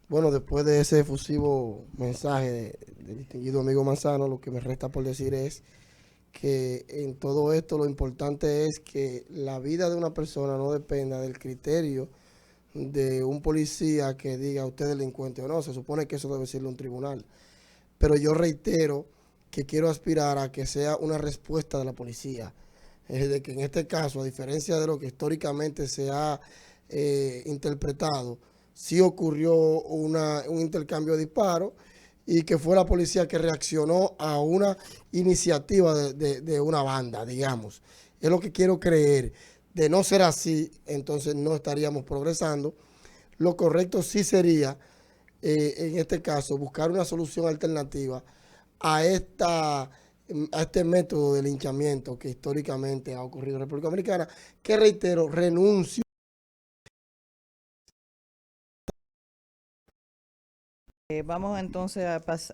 Bueno, después de ese efusivo mensaje del distinguido amigo Manzano, lo que me resta por decir es que en todo esto lo importante es que la vida de una persona no dependa del criterio de un policía que diga usted es delincuente o no. Se supone que eso debe decirlo un tribunal. Pero yo reitero que quiero aspirar a que sea una respuesta de la policía. Es de que en este caso, a diferencia de lo que históricamente se ha interpretado, sí ocurrió un intercambio de disparos y que fue la policía que reaccionó a una iniciativa de una banda, digamos. Es lo que quiero creer. De no ser así, entonces no estaríamos progresando. Lo correcto sí sería, en este caso, buscar una solución alternativa a a este método de linchamiento que históricamente ha ocurrido en República Dominicana, que reitero, renuncio. Vamos entonces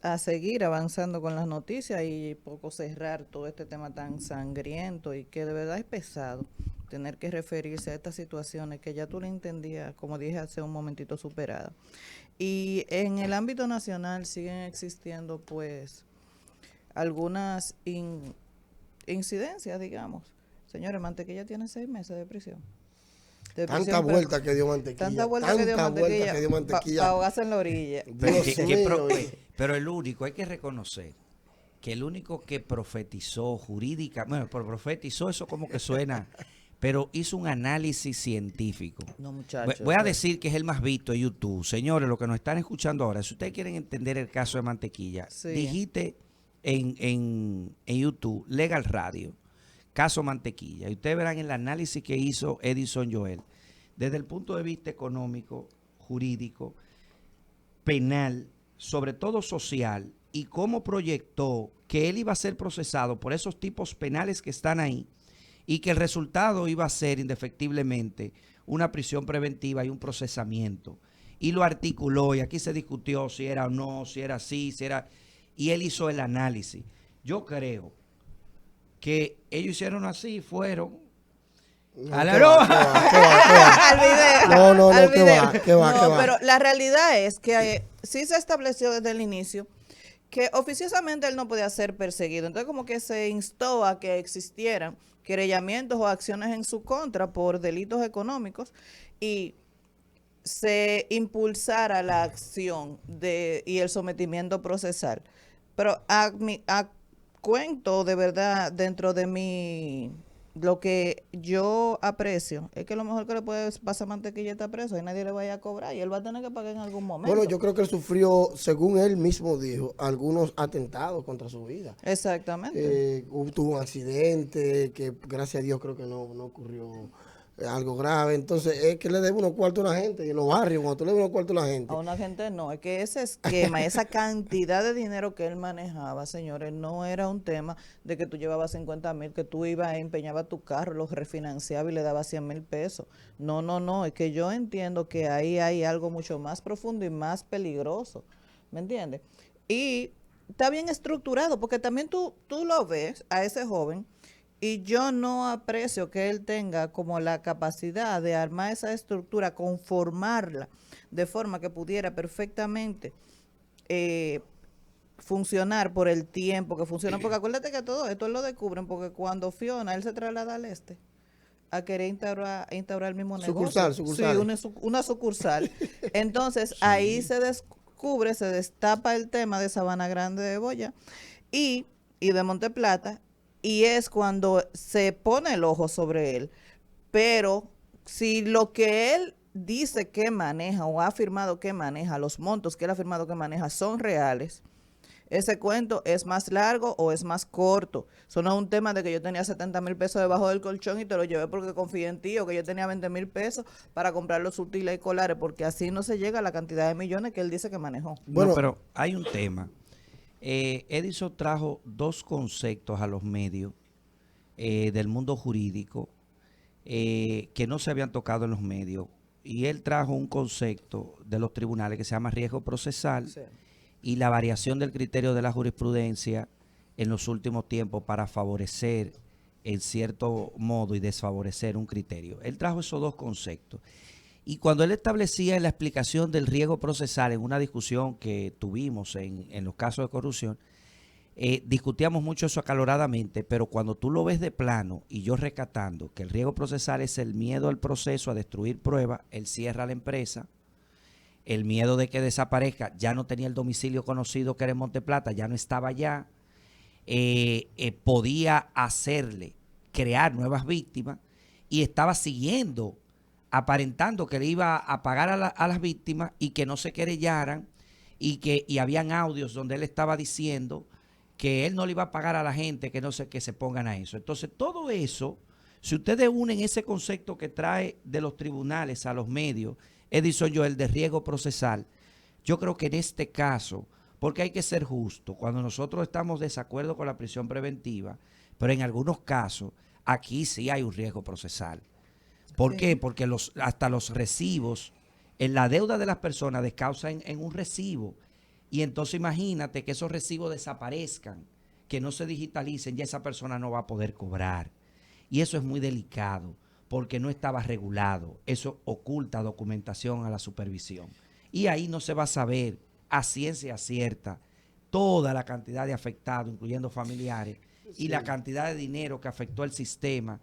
a seguir avanzando con las noticias y poco cerrar todo este tema tan sangriento y que de verdad es pesado tener que referirse a estas situaciones que ya tú le entendías, como dije hace un momentito, superadas. Y en el ámbito nacional siguen existiendo pues algunas incidencias, digamos. Señores, Mantequilla tiene 6 meses de prisión. De Tanta prisión, vuelta que dio tanta Mantequilla, vuelta que dio tanta vuelta Mantequilla que dio para Mantequilla. ahogarse en la orilla. Pero, Dios mío. pero el único, hay que reconocer que el único que profetizó jurídica, bueno, profetizó eso como que suena, pero hizo un análisis científico. No, Voy muchachos. a decir que es el más visto en YouTube. Señores, lo que nos están escuchando ahora, si ustedes quieren entender el caso de Mantequilla, Sí. digite en YouTube, Legal Radio, caso Mantequilla, y ustedes verán el análisis que hizo Edison Joel, desde el punto de vista económico, jurídico, penal, sobre todo social, y cómo proyectó que él iba a ser procesado por esos tipos penales que están ahí y que el resultado iba a ser indefectiblemente una prisión preventiva y un procesamiento. Y lo articuló y aquí se discutió si era o no, si era así, si era... Y él hizo el análisis. Yo creo que ellos hicieron así, fueron No, a la qué va, broma. qué va, qué va. Al video. No, no, Al no, qué video. va, qué va, No, qué va. pero la realidad es que sí se estableció desde el inicio que oficiosamente él no podía ser perseguido. Entonces como que se instó a que existieran querellamientos o acciones en su contra por delitos económicos y se impulsara la acción y el sometimiento procesal. Pero a cuento de verdad dentro de lo que yo aprecio es que lo mejor que le puede pasar a Mantequilla está preso y nadie le vaya a cobrar y él va a tener que pagar en algún Bueno, momento. yo creo que él sufrió, según él mismo dijo, algunos atentados contra su vida. Exactamente. Tuvo un accidente que gracias a Dios creo que no ocurrió algo grave. Entonces es que le debe unos cuartos a la gente. Y en los barrios, cuando tú le debes unos cuartos a la A gente, una gente no, es que ese esquema, esa cantidad de dinero que él manejaba, señores, no era un tema de que tú llevabas 50,000, que tú ibas a empeñaba tu carro, los refinanciabas y le dabas 100,000 pesos. No, no, no, es que yo entiendo que ahí hay algo mucho más profundo y más peligroso, ¿me entiendes? Y está bien estructurado, porque también tú lo ves a ese joven y yo no aprecio que él tenga como la capacidad de armar esa estructura, conformarla de forma que pudiera perfectamente eh, funcionar por el tiempo que funciona. Porque acuérdate que todo esto lo descubren porque cuando Fiona, él se traslada al este a querer instaurar el mismo negocio. sucursal, Sí, sucursales. una sucursal. Entonces ahí Sí. se descubre, se destapa el tema de Sabana Grande de Boya y, y de Monteplata y es cuando se pone el ojo sobre él. Pero si lo que él dice que maneja o ha afirmado que maneja, los montos que él ha afirmado que maneja son reales, ese cuento es más largo o es más corto. Eso no es un tema de que yo tenía 70,000 pesos debajo del colchón y te lo llevé porque confié en ti, o que yo tenía 20,000 pesos para comprar los útiles escolares, porque así no se llega a la cantidad de millones que él dice que manejó. No, Bueno, pero hay un tema. Edison trajo dos conceptos a los medios del mundo jurídico que no se habían tocado en los medios. Y él trajo un concepto de los tribunales que se llama riesgo procesal Sí. y la variación del criterio de la jurisprudencia en los últimos tiempos para favorecer en cierto modo y desfavorecer un criterio. Él trajo esos dos conceptos. Y cuando él establecía en la explicación del riesgo procesal, en una discusión que tuvimos en los casos de corrupción, discutíamos mucho eso acaloradamente, pero cuando tú lo ves de plano y yo rescatando que el riesgo procesal es el miedo al proceso a destruir pruebas, él cierra la empresa, el miedo de que desaparezca, ya no tenía el domicilio conocido que era en Monteplata, ya no estaba allá, podía hacerle crear nuevas víctimas y estaba siguiendo, aparentando que le iba a pagar a las víctimas y que no se querellaran y habían audios donde él estaba diciendo que él no le iba a pagar a la gente, que no sé, que se pongan a eso. Entonces, todo eso, si ustedes unen ese concepto que trae de los tribunales a los medios, Edison Joel, de riesgo procesal, yo creo que en este caso, porque hay que ser justo, cuando nosotros estamos de desacuerdo con la prisión preventiva, pero en algunos casos, aquí sí hay un riesgo procesal. ¿Por qué? Porque hasta los recibos, en la deuda de las personas descansan en un recibo. Y entonces imagínate que esos recibos desaparezcan, que no se digitalicen, ya esa persona no va a poder cobrar. Y eso es muy delicado, porque no estaba regulado. Eso oculta documentación a la supervisión. Y ahí no se va a saber a ciencia cierta toda la cantidad de afectados, incluyendo familiares, y la cantidad de dinero que afectó el sistema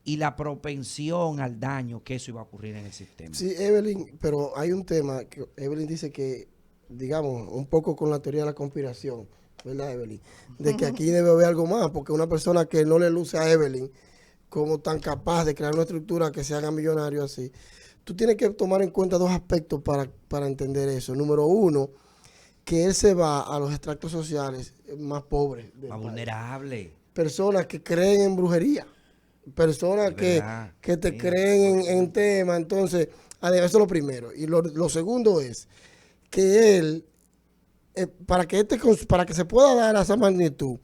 y la propensión al daño que eso iba a ocurrir en el sistema. Sí, Evelyn, pero hay un tema que Evelyn dice que, digamos, un poco con la teoría de la conspiración, ¿verdad, Evelyn? De que aquí debe haber algo más, porque una persona que no le luce a Evelyn como tan capaz de crear una estructura que se haga millonario así, tú tienes que tomar en cuenta dos aspectos para entender eso. Número uno, que él se va a los extractos sociales más pobres. Más vulnerables. Personas que creen en brujería. Personas que te creen en temas. Entonces, eso es lo primero. Y lo segundo es que él, para que se pueda dar a esa magnitud,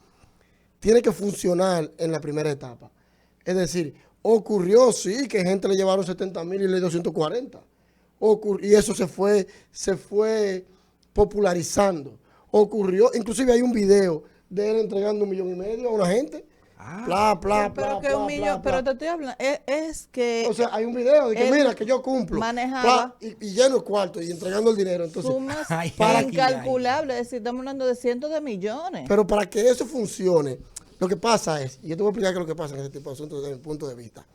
tiene que funcionar en la primera etapa. Es decir, ocurrió, sí, que gente le llevaron 70,000 y le dio 140. Y eso se fue popularizando. Ocurrió, inclusive hay un video de él entregando 1,5 millones a una gente. Pero te estoy hablando, es que... O sea, hay un video de que mira, que yo cumplo. Manejaba. Y lleno el cuarto y entregando el dinero. Entonces, sumas incalculables, es decir, estamos hablando de cientos de millones. Pero para que eso funcione, lo que pasa es, y yo te voy a explicar qué es lo que pasa en este tipo de asuntos desde mi punto de vista.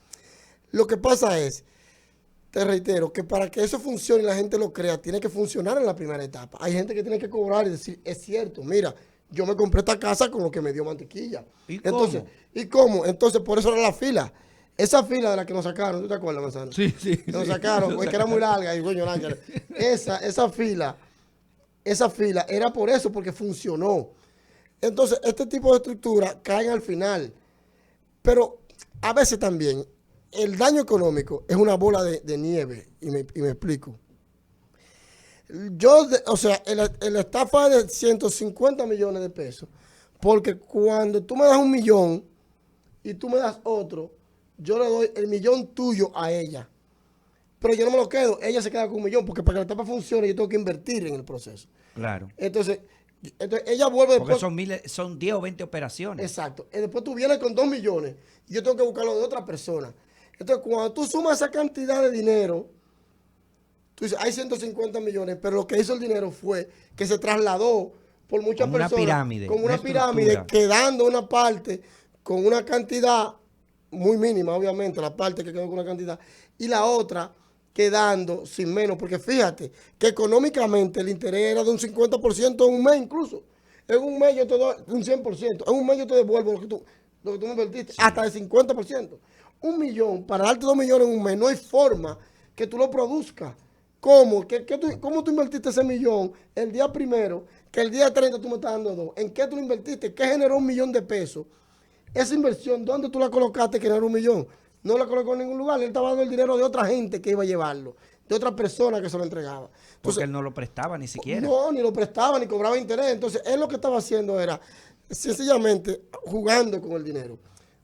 Lo que pasa es, te reitero, que para que eso funcione y la gente lo crea, tiene que funcionar en la primera etapa. Hay gente que tiene que cobrar y decir, es cierto, mira, yo me compré esta casa con lo que me dio Mantequilla. Entonces, ¿y cómo? Entonces, por eso era la fila. Esa fila de la que nos sacaron, ¿tú te acuerdas, Manzano? Sí. Nos sacaron, porque era muy larga y coño, esa fila era por eso, porque funcionó. Entonces, este tipo de estructura caen al final. Pero a veces también el daño económico es una bola de nieve, y me explico. El estafa es de 150 millones de pesos, porque cuando tú me das 1,000,000 y tú me das otro, yo le doy el 1,000,000 tuyo a ella. Pero yo no me lo quedo, ella se queda con 1,000,000, porque para que la estafa funcione yo tengo que invertir en el proceso. Claro. Entonces ella vuelve porque después. son 10 o 20 operaciones. Exacto. Y después tú vienes con 2 millones y yo tengo que buscarlo de otra persona. Entonces, cuando tú sumas esa cantidad de dinero, tú dices, hay 150 millones, pero lo que hizo el dinero fue que se trasladó por muchas como personas. Una pirámide, como una pirámide, estructura. quedando una parte con una cantidad muy mínima, obviamente, la parte que quedó con una cantidad, y la otra quedando sin menos, porque fíjate que económicamente el interés era de un 50% en un mes incluso. En un mes yo te doy un 100%, en un mes yo te devuelvo lo que tú me invertiste, hasta el 50%. 1,000,000, para darte 2 millones en un mes, no hay forma que tú lo produzcas. ¿Cómo? ¿Cómo tú invertiste ese 1,000,000 el día primero, que el día 30 tú me estás dando 2? ¿En qué tú lo invertiste? ¿Qué generó 1,000,000 de pesos? Esa inversión, ¿dónde tú la colocaste que generó 1,000,000? No la colocó en ningún lugar. Él estaba dando el dinero de otra gente que iba a llevarlo, de otra persona que se lo entregaba. Entonces, porque él no lo prestaba ni siquiera. No, ni lo prestaba, ni cobraba interés. Entonces, él lo que estaba haciendo era sencillamente jugando con el dinero.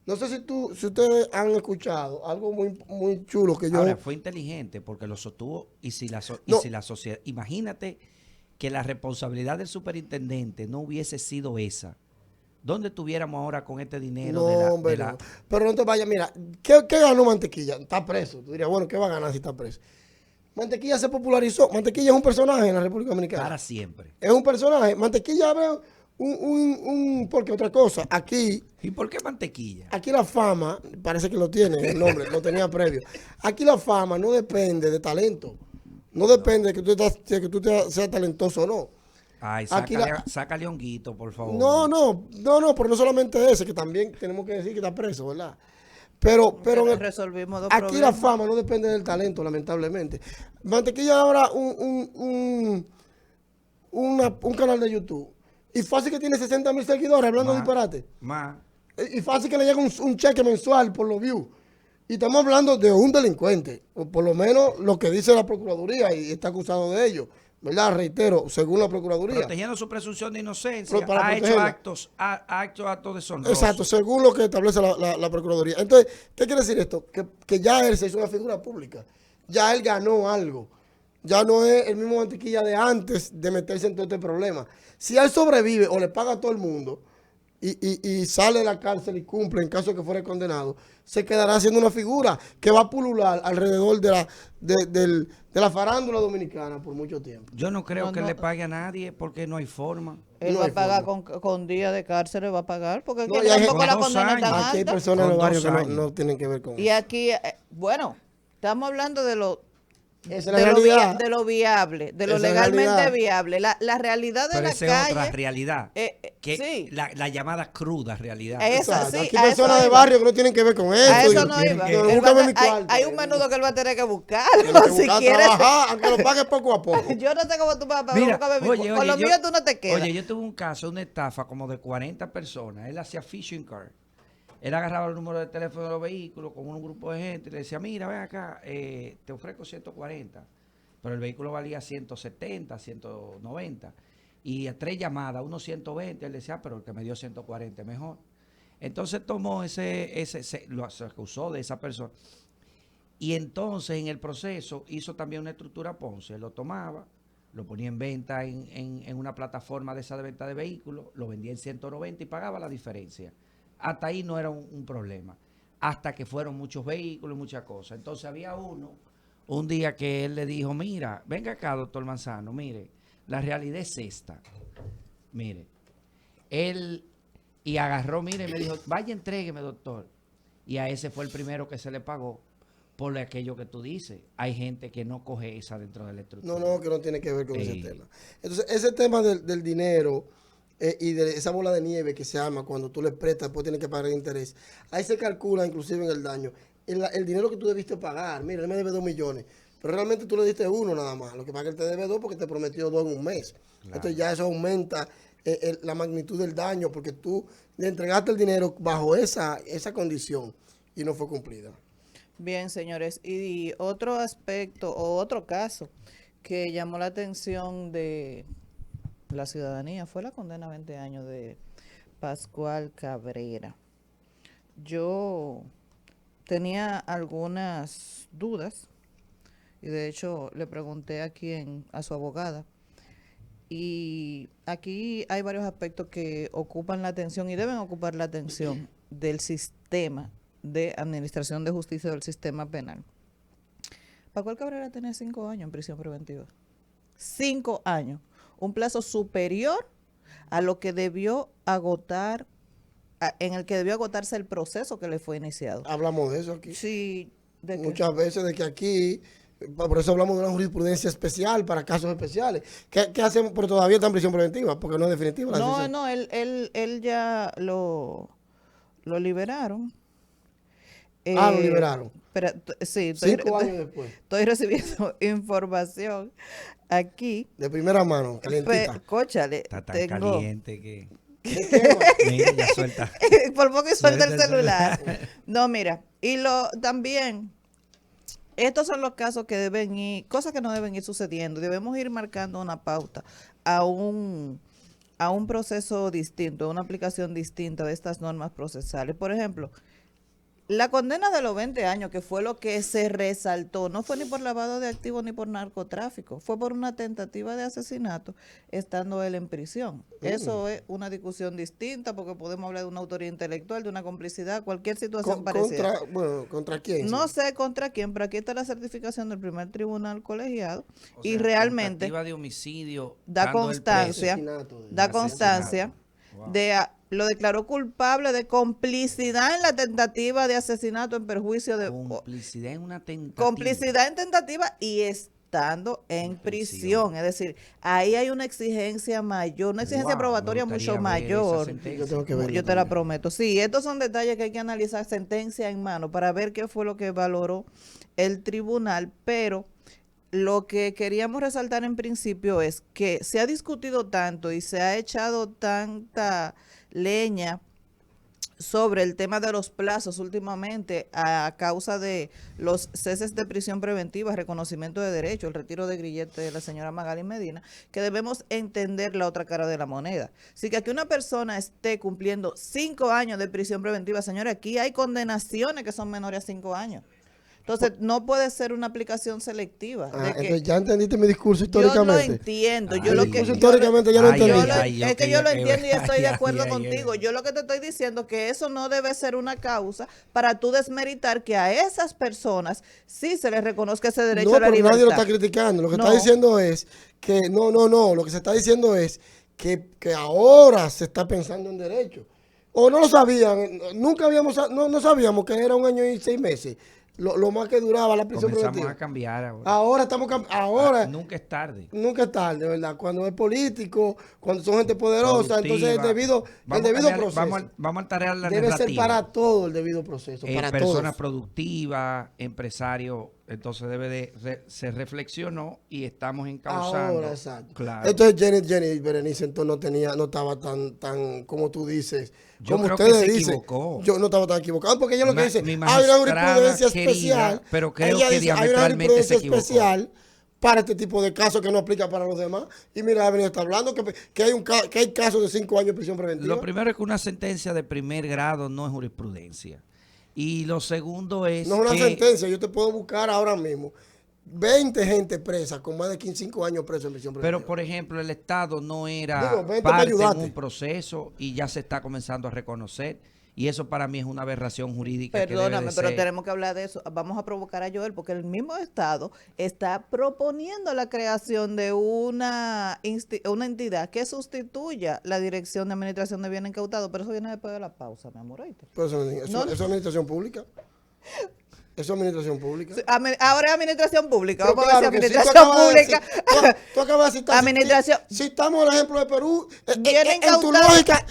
No sé si ustedes han escuchado algo muy, muy chulo que yo... Ahora, fue inteligente porque lo sostuvo y si la sociedad... Imagínate que la responsabilidad del superintendente no hubiese sido esa. ¿Dónde estuviéramos ahora con este dinero? No, no. Pero no te vayas, mira, ¿qué ganó Mantequilla? Está preso. Tú dirías, bueno, ¿qué va a ganar si está preso? Mantequilla se popularizó. Mantequilla es un personaje en la República Dominicana. Para siempre. Es un personaje. Mantequilla abre porque otra cosa, aquí ¿Y por qué mantequilla? la fama, parece que lo tiene el nombre, lo tenía previo. Aquí la fama no depende de talento. No depende de que tú seas talentoso o no. Ay, Aquí sácale honguito, por favor. No, pero no solamente ese, que también tenemos que decir que está preso, ¿verdad? Pero resolvimos dos aquí la problemas. fama no depende del talento, lamentablemente. Mantequilla ahora un canal de YouTube. Y fácil que tiene 60,000 seguidores hablando disparate. Más. Y fácil que le llega un cheque mensual por los views. Y estamos hablando de un delincuente, o por lo menos lo que dice la Procuraduría y está acusado de ello, ¿verdad? Reitero, según la Procuraduría. Protegiendo su presunción de inocencia, Para ha hecho protegerla. actos deshonrosos. Exacto, según lo que establece la Procuraduría. Entonces, ¿qué quiere decir esto? Que ya él se hizo una figura pública. Ya él ganó algo. Ya no es el mismo Mantequilla de antes de meterse en todo este problema. Si él sobrevive o le paga a todo el mundo y sale de la cárcel y cumple en caso de que fuera condenado, se quedará siendo una figura que va a pulular alrededor de la farándula dominicana por mucho tiempo. Yo no creo No, que no. le pague a nadie porque no hay forma. Él No va hay a pagar forma. con días de cárcel, le va a pagar, porque es No, que y hay tampoco gente- la con 2 condena es tan años. Aquí hay alta. personas en Con los barrios 2 que años. no tienen que ver con Y eso. aquí, bueno, estamos hablando de lo Esa es la realidad. de lo viable, de lo Esa es la legalmente realidad. viable. La realidad de Pero la esa es calle. otra realidad. Que sí. la llamada cruda realidad. Esa, Exacto. sí, Aquí a hay eso personas de iba. barrio que no tienen que ver con eso. A eso Y- no tienen iba. que- Él va a búscame mi hay cuarto. un menudo que él va a tener que Tiene buscarlo que si buscar quiere. trabajar, aunque lo pague poco a poco. Yo no sé cómo tú vas a pagar. Mira, Búscame mi oye, con lo yo- mío tú no te quedas. Oye, yo tuve un caso, una estafa como de 40 personas. Él hacía fishing card. Él agarraba el número de teléfono de los vehículos con un grupo de gente y le decía, mira, ven acá, te ofrezco 140. Pero el vehículo valía 170, 190. Y a 3 llamadas, uno 120, él decía, pero el que me dio 140 es mejor. Entonces tomó lo acusó de esa persona. Y entonces en el proceso hizo también una estructura Ponce. Lo tomaba, lo ponía en venta en una plataforma de esa de venta de vehículos, lo vendía en 190 y pagaba la diferencia. Hasta ahí no era un problema. Hasta que fueron muchos vehículos y muchas cosas. Entonces había un día que él le dijo, mira, venga acá, doctor Manzano, mire, la realidad es esta. Mire, él, y agarró, mire, y me dijo, vaya, entrégueme, doctor. Y a ese fue el primero que se le pagó por aquello que tú dices. Hay gente que no coge esa dentro de la estructura. No, que no tiene que ver con ese Sí. tema. Entonces, ese tema del dinero y de esa bola de nieve que se arma cuando tú le prestas, después tienes que pagar el interés. Ahí se calcula inclusive en el daño. El dinero que tú debiste pagar, mira, él me debe 2 millones, pero realmente tú le diste 1 nada más. Lo que pasa es que él te debe 2 porque te prometió 2 en un mes. Claro. Entonces ya eso aumenta la magnitud del daño porque tú le entregaste el dinero bajo esa condición y no fue cumplida. Bien, señores. Y otro aspecto o otro caso que llamó la atención de la ciudadanía fue la condena a 20 años de Pascual Cabrera. Yo tenía algunas dudas y de hecho le pregunté a su abogada. Y aquí hay varios aspectos que ocupan la atención y deben ocupar la atención del sistema de administración de justicia del sistema penal. Pascual Cabrera tenía 5 años en prisión preventiva. 5 años. Un plazo superior a lo que debió agotar, en el que debió agotarse el proceso que le fue iniciado. Hablamos de eso aquí. Sí, de que- Muchas veces de que aquí, por eso hablamos de una jurisprudencia especial para casos especiales. ¿Qué hacemos? Pero todavía está en prisión preventiva, porque no es definitiva la decisión. No, él ya lo liberaron. Lo liberaron. Pero, sí, 5 años después, estoy recibiendo información aquí. de primera mano, calientita. Cóchale, Está tan tengo... caliente que... ¿Qué tema? Mira, ya suelta. Por poco y suelta el Suelta el celular. No, mira, y también, estos son los casos que deben ir, cosas que no deben ir sucediendo. Debemos ir marcando una pauta a un proceso distinto, a una aplicación distinta de estas normas procesales. Por ejemplo, La condena de los 20 años, que fue lo que se resaltó, no fue ni por lavado de activos ni por narcotráfico, fue por una tentativa de asesinato estando él en prisión. Eso es una discusión distinta porque podemos hablar de una autoría intelectual, de una complicidad, cualquier situación parecida. ¿Contra quién? No sé contra quién, pero aquí está la certificación del primer tribunal colegiado O y sea, realmente tentativa de homicidio, da estando él preso. constancia Wow. lo declaró culpable de complicidad en la tentativa de asesinato en perjuicio de Complicidad en una tentativa. complicidad en tentativa y estando en prisión. Es decir, ahí hay una exigencia mayor, una exigencia Wow, probatoria me mucho gustaría ver esa mayor. sentencia. Yo tengo que verlo Yo te la también. prometo. Sí, estos son detalles que hay que analizar sentencia en mano para ver qué fue lo que valoró el tribunal, pero lo que queríamos resaltar en principio es que se ha discutido tanto y se ha echado tanta leña sobre el tema de los plazos últimamente a causa de los ceses de prisión preventiva, reconocimiento de derechos, el retiro de grillete de la señora Magali Medina, que debemos entender la otra cara de la moneda. Así que una persona esté cumpliendo 5 años de prisión preventiva, señora, aquí hay condenaciones que son menores a 5 años. Entonces, no puede ser una aplicación selectiva. De que Entonces ya entendiste mi discurso yo históricamente. lo entiendo. Ay, Yo lo que históricamente ya lo ay, entendí. es que yo lo entiendo y estoy de ay, acuerdo ay, contigo. ay. Yo lo que te estoy diciendo que eso no debe ser una causa para tú desmeritar que a esas personas sí se les reconozca ese derecho No, a la pero libertad. nadie lo está criticando. Lo que No. está diciendo es que no. Lo que se está diciendo es que ahora se está pensando en derecho. O no lo sabían. Nunca no sabíamos que era 1 año y 6 meses. Lo más que duraba la prisión Comenzamos preventiva. a cambiar ahora. Ahora estamos ahora Nunca es tarde. nunca es tarde, ¿verdad? Cuando es político, cuando son gente poderosa, entonces el debido proceso Vamos a tarear la debe ser narrativa. para todo el debido proceso, para Personas todos. productivas, empresarios, entonces se reflexionó y estamos encauzando. Ahora, exacto. Claro. Entonces Jenny Berenice entonces no estaba tan como tú dices, Yo como creo que ustedes se dicen. equivocó. Yo no estaba tan equivocado porque ella lo que dice, Mi hay una magistrada jurisprudencia querida, especial. pero creo Ella que dice, hay una diametralmente se jurisprudencia equivocó. especial para este tipo de casos que no aplica para los demás. Y mira, la Avenida está hablando que hay casos de 5 años de prisión preventiva. Lo primero es que una sentencia de primer grado no es jurisprudencia. Y lo segundo es No es una que sentencia, yo te puedo buscar ahora mismo 20 gente presa con más de 5 años presos en prisión preventiva. Pero, por ejemplo, el Estado no era Digo, vente para parte en ayudarte. un proceso y ya se está comenzando a reconocer. Y eso para mí es una aberración jurídica. que debe Perdóname, de pero ser. tenemos que hablar de eso. Vamos a provocar a Joel porque el mismo Estado está proponiendo la creación de una entidad que sustituya la Dirección de Administración de Bienes Incautados, pero eso viene después de la pausa, mi amor. ¿Oíste? Pero eso No. es administración pública. Eso es administración pública. Sí, ahora es administración pública. Pero Vamos a ver si que sí, tú administración acabas de pública. decir- tú acabas de citar. Administración- Citamos el ejemplo de Perú. Viene En tu incautado. lógica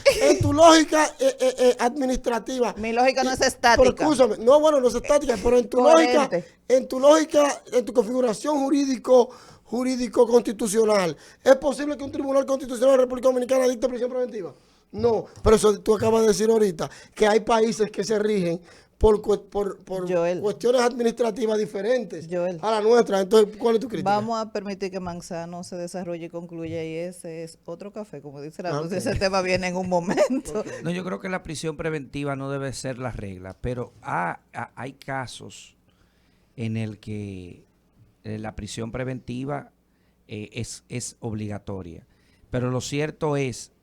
administrativa. Mi lógica no es Pero estática. escúchame, no, bueno, no es estática, pero en tu Coherente. lógica, en tu configuración jurídico constitucional, ¿es posible que un tribunal constitucional de la República Dominicana dicte prisión preventiva? No, pero eso tú acabas de decir ahorita, que hay países que se rigen por Joel. cuestiones administrativas diferentes Joel. a la nuestra. Entonces, ¿cuál es tu crítica? Vamos a permitir que Manzano se desarrolle y concluya y ese es otro café, como dice la luz. Ok. Ese tema viene en un momento. No, yo creo que la prisión preventiva no debe ser la regla, pero hay casos en el que la prisión preventiva es obligatoria. Pero lo cierto es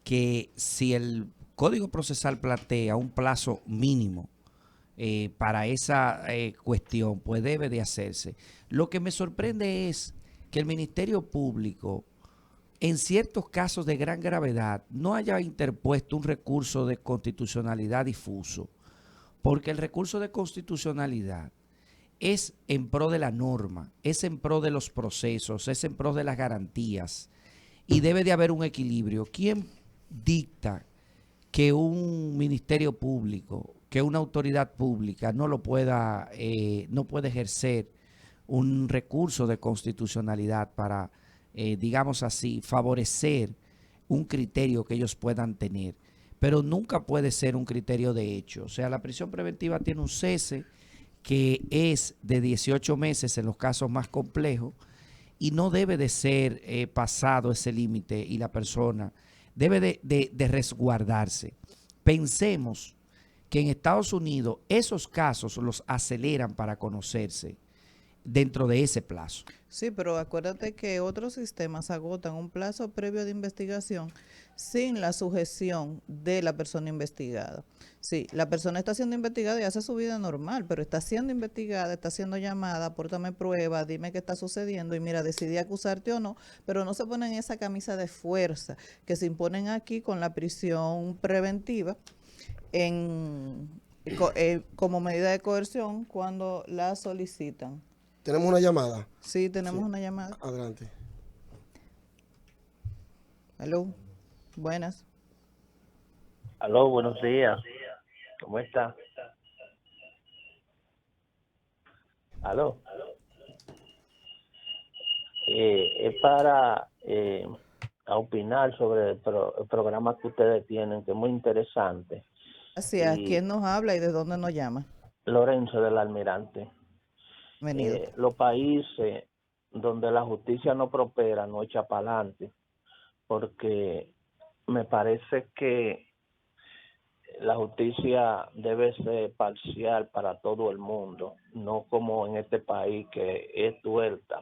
que si el Código Procesal plantea un plazo mínimo para esa cuestión, pues debe de hacerse. Lo que me sorprende es que el Ministerio Público, en ciertos casos de gran gravedad, no haya interpuesto un recurso de constitucionalidad difuso, porque el recurso de constitucionalidad es en pro de la norma, es en pro de los procesos, es en pro de las garantías, y debe de haber un equilibrio. ¿Quién dicta que un ministerio público, que una autoridad pública no puede ejercer un recurso de constitucionalidad para, digamos así, favorecer un criterio que ellos puedan tener? Pero nunca puede ser un criterio de hecho. O sea, la prisión preventiva tiene un cese que es de 18 meses en los casos más complejos y no debe de ser pasado ese límite y la persona debe de resguardarse. Pensemos que en Estados Unidos esos casos los aceleran para conocerse dentro de ese plazo. Sí, pero acuérdate que otros sistemas agotan un plazo previo de investigación sin la sujeción de la persona investigada. Sí, la persona está siendo investigada y hace su vida normal, pero está siendo investigada, está siendo llamada, apórtame pruebas, dime qué está sucediendo y mira, decidí acusarte o no, pero no se ponen esa camisa de fuerza que se imponen aquí con la prisión preventiva como medida de coerción cuando la solicitan. Tenemos una llamada. Sí, tenemos una llamada. Adelante. Aló, buenas. Aló, buenos días. ¿Cómo está? Aló. Es para opinar sobre el programa que ustedes tienen, que es muy interesante. Gracias. Y ¿Quién nos habla y de dónde nos llama? Lorenzo del Almirante. Bienvenido. Los países donde la justicia no prospera no echa para adelante, porque me parece que la justicia debe ser parcial para todo el mundo, no como en este país que es tuerta,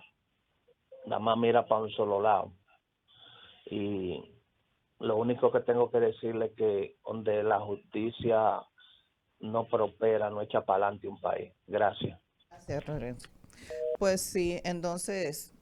nada más mira para un solo lado. Y lo único que tengo que decirle es que donde la justicia no prospera, no echa para adelante un país. Gracias. Gracias, Lorenzo. Pues sí, entonces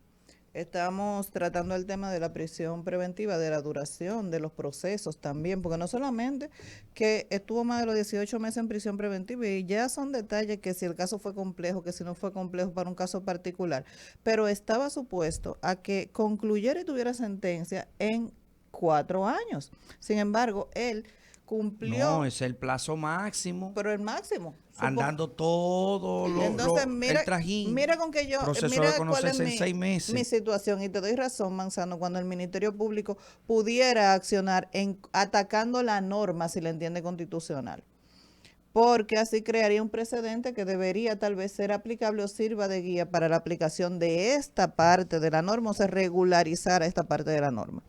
estamos tratando el tema de la prisión preventiva, de la duración, de los procesos también, porque no solamente que estuvo más de los 18 meses en prisión preventiva, y ya son detalles que si el caso fue complejo, que si no fue complejo para un caso particular, pero estaba supuesto a que concluyera y tuviera sentencia en 4 años. Sin embargo, él cumplió. No, es el plazo máximo. Pero el máximo. Andando todo Entonces, el trajín. Mira con que yo, proceso mira de cuál es conocerse en 6 meses. mi situación, y te doy razón, Manzano, cuando el Ministerio Público pudiera accionar atacando la norma, si la entiende constitucional, porque así crearía un precedente que debería tal vez ser aplicable o sirva de guía para la aplicación de esta parte de la norma, o se regularizara esta parte de la norma.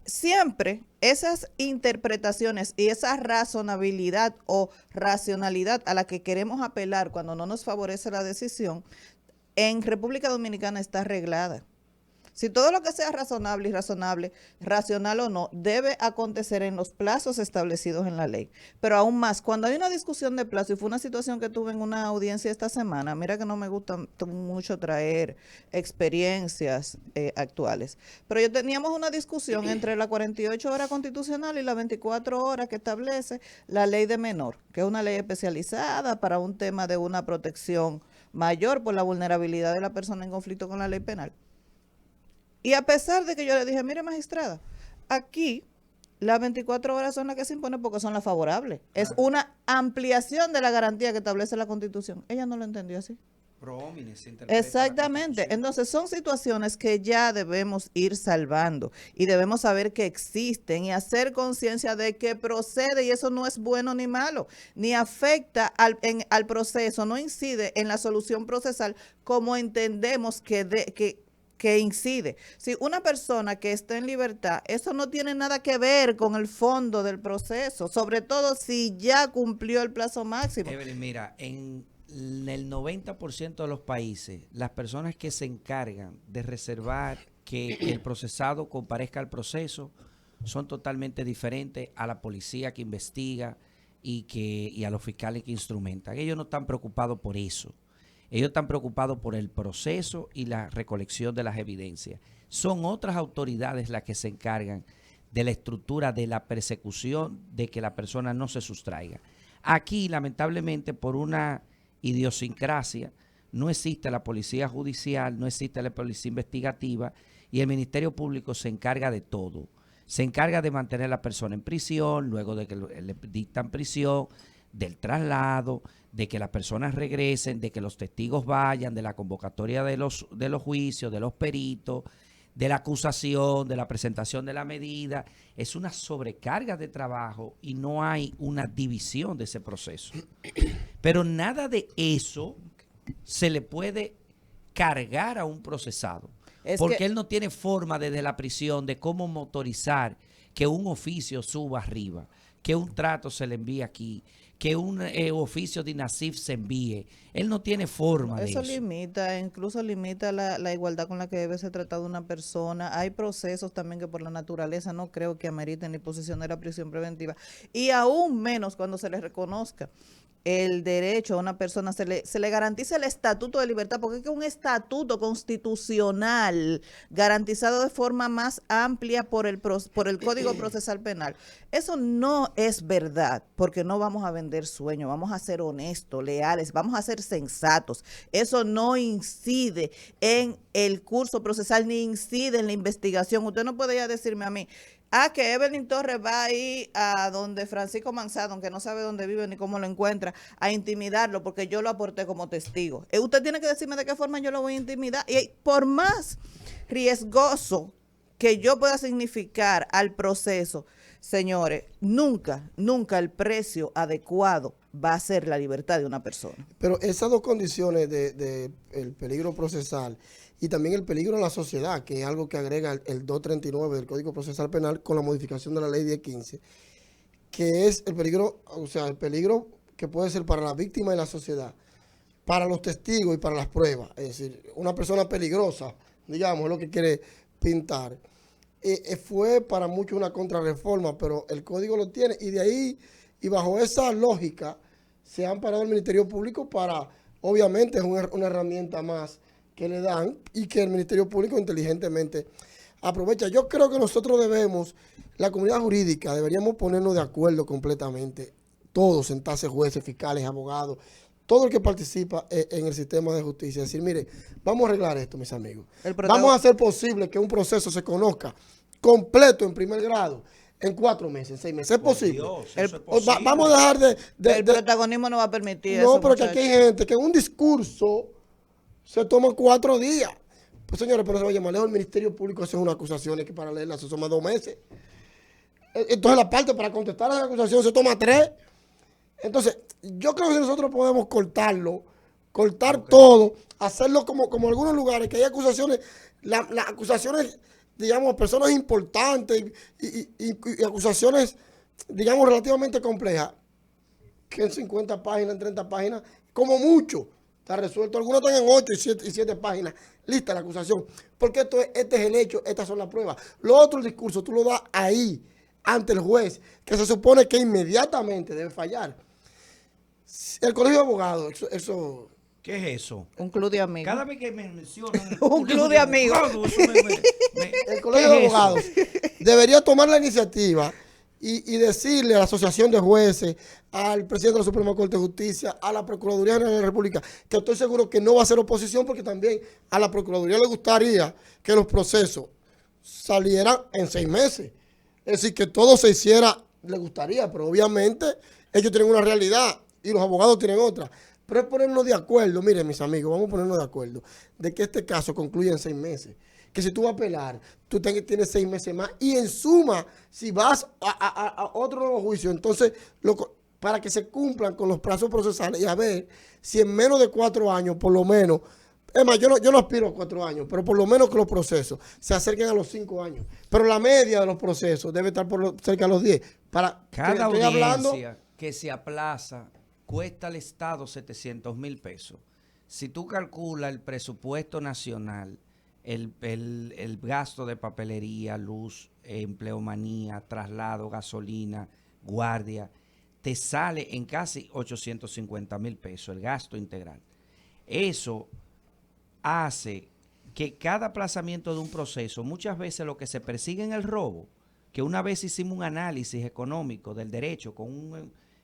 Siempre esas interpretaciones y esa razonabilidad o racionalidad a la que queremos apelar cuando no nos favorece la decisión, en República Dominicana está arreglada. Si todo lo que sea razonable y racional o no, debe acontecer en los plazos establecidos en la ley. Pero aún más, cuando hay una discusión de plazo, y fue una situación que tuve en una audiencia esta semana, mira que no me gusta mucho traer experiencias actuales, pero teníamos una discusión entre la 48 horas constitucional y la 24 horas que establece la ley de menor, que es una ley especializada para un tema de una protección mayor por la vulnerabilidad de la persona en conflicto con la ley penal. Y a pesar de que yo le dije, mire magistrada, aquí las 24 horas son las que se imponen porque son las favorables. Es una ampliación de la garantía que establece la Constitución. Ella no lo entendió así. Exactamente. Entonces son situaciones que ya debemos ir salvando y debemos saber que existen y hacer conciencia de que procede, y eso no es bueno ni malo, ni afecta al proceso, no incide en la solución procesal como entendemos que incide. Si una persona que está en libertad, eso no tiene nada que ver con el fondo del proceso, sobre todo si ya cumplió el plazo máximo. Evelyn, mira, en el 90% de los países, las personas que se encargan de reservar que el procesado comparezca al proceso son totalmente diferentes a la policía que investiga y a los fiscales que instrumentan. Ellos no están preocupados por eso. Ellos están preocupados por el proceso y la recolección de las evidencias. Son otras autoridades las que se encargan de la estructura de la persecución de que la persona no se sustraiga. Aquí, lamentablemente, por una idiosincrasia, no existe la policía judicial, no existe la policía investigativa, y el Ministerio Público se encarga de todo. Se encarga de mantener a la persona en prisión, luego de que le dictan prisión, del traslado, de que las personas regresen, de que los testigos vayan, de la convocatoria de los juicios, de los peritos, de la acusación, de la presentación de la medida. Es una sobrecarga de trabajo y no hay una división de ese proceso. Pero nada de eso se le puede cargar a un procesado, porque él no tiene forma desde la prisión de cómo motorizar que un oficio suba arriba, que un trato se le envíe aquí, que un oficio de INASIF se envíe. Él no tiene forma de Eso eso. limita, incluso limita la igualdad con la que debe ser tratada una persona. Hay procesos también que por la naturaleza no creo que ameriten ni posición de la prisión preventiva. Y aún menos cuando se les reconozca el derecho a una persona, se le garantiza el estatuto de libertad, porque es que un estatuto constitucional garantizado de forma más amplia por el Código Procesal Penal. Eso no es verdad, porque no vamos a vender sueños, vamos a ser honestos, leales, vamos a ser sensatos. Eso no incide en el curso procesal ni incide en la investigación. Usted no puede ya decirme a mí, que Evelyn Torres va a ir a donde Francisco Manzano, aunque no sabe dónde vive ni cómo lo encuentra, a intimidarlo porque yo lo aporté como testigo. Usted tiene que decirme de qué forma yo lo voy a intimidar. Y por más riesgoso que yo pueda significar al proceso, señores, nunca el precio adecuado va a ser la libertad de una persona. Pero esas dos condiciones de el peligro procesal y también el peligro en la sociedad, que es algo que agrega el 239 del Código Procesal Penal con la modificación de la Ley 1015, que es el peligro, o sea, el peligro que puede ser para la víctima y la sociedad, para los testigos y para las pruebas. Es decir, una persona peligrosa, digamos, es lo que quiere pintar. Fue para muchos una contrarreforma, pero el código lo tiene, y de ahí, y bajo esa lógica, se han parado el Ministerio Público para, obviamente, es una herramienta más que le dan y que el Ministerio Público inteligentemente aprovecha. Yo creo que nosotros debemos, la comunidad jurídica, deberíamos ponernos de acuerdo completamente, todos, sentarse jueces, fiscales, abogados, todo el que participa en el sistema de justicia, decir, mire, vamos a arreglar esto, mis amigos. Vamos a hacer posible que un proceso se conozca completo en primer grado en 4 meses, en 6 meses. ¿Es posible? Dios, eso es posible. Vamos a dejar el protagonismo no va a permitir eso. No, pero que aquí hay gente que en un discurso se toma 4 días. Pues señores, pero se va a llamar lejos el Ministerio Público, hace unas acusaciones que para leerlas se toma 2 meses. Entonces la parte para contestar a las acusaciones se toma 3. Entonces, yo creo que si nosotros podemos cortar todo, hacerlo como algunos lugares que hay acusaciones, las acusaciones, digamos, personas importantes y acusaciones, digamos, relativamente complejas, que en 50 páginas, en 30 páginas, como mucho, está resuelto. Algunos están en 8 y 7 páginas, lista la acusación. Porque este es el hecho, estas son las pruebas. Lo otro, el discurso, tú lo das ahí, ante el juez, que se supone que inmediatamente debe fallar. El colegio de abogados, eso ¿qué es eso? Un club de amigos. Cada vez que me mencionan Un club de amigos. el colegio de abogados debería tomar la iniciativa y decirle a la Asociación de Jueces, al presidente de la Suprema Corte de Justicia, a la Procuraduría General de la República, que estoy seguro que no va a ser oposición, porque también a la Procuraduría le gustaría que los procesos salieran en 6 meses. Es decir, que todo se hiciera, le gustaría, pero obviamente ellos tienen una realidad y los abogados tienen otra. Pero es ponernos de acuerdo, miren mis amigos, vamos a ponernos de acuerdo, de que este caso concluya en 6 meses. Que si tú vas a apelar, tú tienes 6 meses más. Y en suma, si vas a otro nuevo juicio, entonces, para que se cumplan con los plazos procesales y a ver si en menos de 4 años, por lo menos, es más, yo no aspiro a 4 años, pero por lo menos que los procesos se acerquen a los 5 años. Pero la media de los procesos debe estar cerca de los 10. Cada audiencia que se aplaza cuesta al Estado 700,000 pesos. Si tú calculas el presupuesto nacional, el gasto de papelería, luz, empleomanía, traslado, gasolina, guardia, te sale en casi 850,000 pesos el gasto integral. Eso hace que cada aplazamiento de un proceso, muchas veces lo que se persigue en el robo, que una vez hicimos un análisis económico del derecho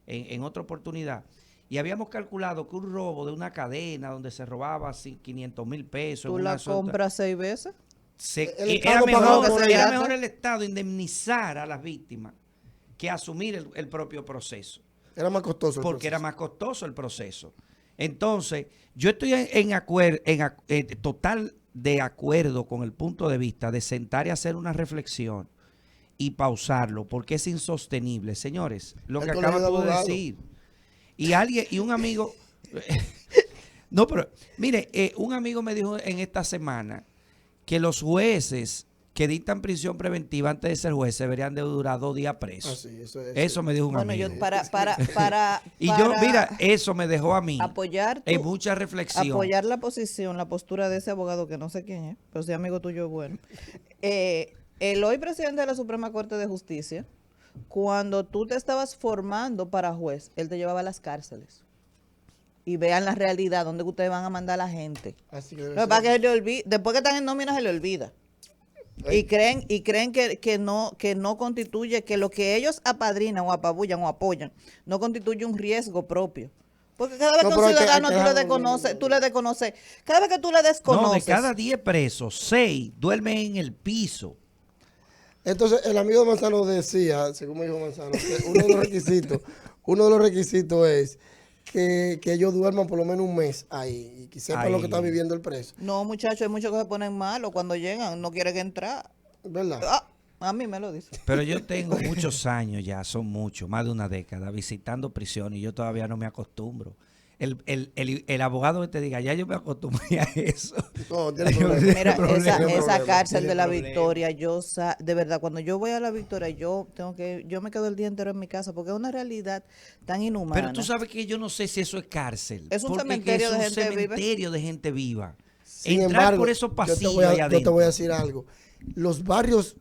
en otra oportunidad, y habíamos calculado que un robo de una cadena donde se robaba así 500,000 pesos. ¿Tú la compras 6 veces? Era mejor el Estado indemnizar a las víctimas que asumir el propio proceso. Era más costoso el porque proceso. Era más costoso el proceso. Entonces, yo estoy total de acuerdo con el punto de vista de sentar y hacer una reflexión y pausarlo, porque es insostenible. Señores, lo que acabas tú de decir. Y un amigo, no, pero mire, un amigo me dijo en esta semana que los jueces que dictan prisión preventiva antes de ser juez deberían de durar 2 días presos. sí, Eso me dijo un Bueno, amigo. yo para Y yo, mira, eso me dejó a mí apoyar en mucha reflexión. apoyar la posición, la postura de ese abogado que no sé quién es, pero si amigo tuyo bueno. El hoy presidente de la Suprema Corte de Justicia, cuando tú te estabas formando para juez, él te llevaba a las cárceles. Y vean la realidad, dónde ustedes van a mandar a la gente. Así que debe Lo que pasa es ser. que se le olvida, después que están en nómina se le olvida. Y creen que no constituye, que lo que ellos apadrinan o apabullan o apoyan, no constituye un riesgo propio. Porque cada vez No, que pero un hay que ciudadano dejarlo- tú le desconoces, cada vez que tú le desconoces. No, de cada 10 presos, 6 duermen en el piso. Entonces, el amigo Manzano decía, según me dijo Manzano, que uno de los requisitos es que ellos duerman por lo menos un mes ahí y que sepan lo que está viviendo el preso. No, muchachos, hay muchos que se ponen malos cuando llegan, no quieren entrar. ¿Verdad? Ah, a mí me lo dice. Pero yo tengo muchos años ya, son muchos, más de una década, visitando prisiones y yo todavía no me acostumbro. El abogado que te diga, ya yo me acostumbré a eso. No, tiene Ay, problema. Mira, problema, esa problema, cárcel tiene de la problema. Victoria, de verdad, cuando yo voy a la Victoria, yo me quedo el día entero en mi casa porque es una realidad tan inhumana. Pero tú sabes que yo no sé si eso es cárcel. Es un porque cementerio es de un gente viva. cementerio de gente viva. Sin Entrar embargo, por esos pasillos yo te allá adentro. voy a decir algo. Los barrios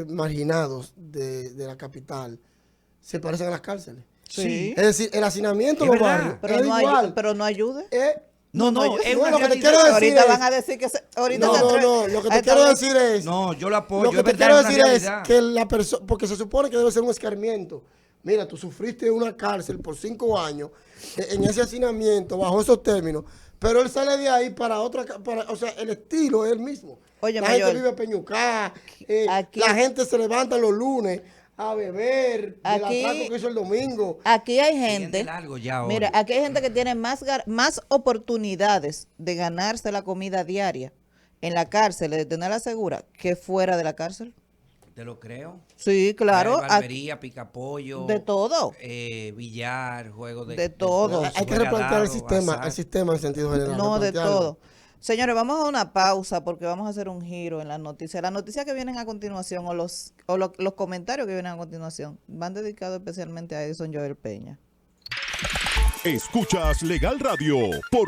marginados de la capital se parecen a las cárceles. Sí. Es decir, el hacinamiento Es de los verdad. barrios pero es no igual. pero no ayude. No, es no, una lo que te realidad. quiero decir Ahorita es- van a decir que ahorita No, se no, atreven no. Lo que a te quiero establecer- decir es... No, yo lo apoyo. Lo que es te verdad, quiero es una decir es realidad. que la persona, porque se supone que debe ser un escarmiento. Mira, tú sufriste en una cárcel por 5 años, en ese hacinamiento, bajo esos términos, pero él sale de ahí para otra, o sea, el estilo es el mismo. Oye, la Mayor, gente vive peñucada, aquí- la gente se levanta los lunes a beber del Aquí- atraco que hizo el domingo. Aquí hay Viene gente, largo ya hoy. mira, aquí hay gente que tiene más oportunidades de ganarse la comida diaria en la cárcel, de tenerla segura, que fuera de la cárcel. Te lo creo. Sí, claro. Hay barbería, picapollo. De todo. Billar, juego de... De todo. Hay que juega replantear dado, el sistema en sentido general. No, de replantearlo. todo. Señores, vamos a una pausa porque vamos a hacer un giro en las noticias. Las noticias que vienen a continuación o los comentarios que vienen a continuación van dedicados especialmente a Edison Joel Peña. Escuchas Legal Radio por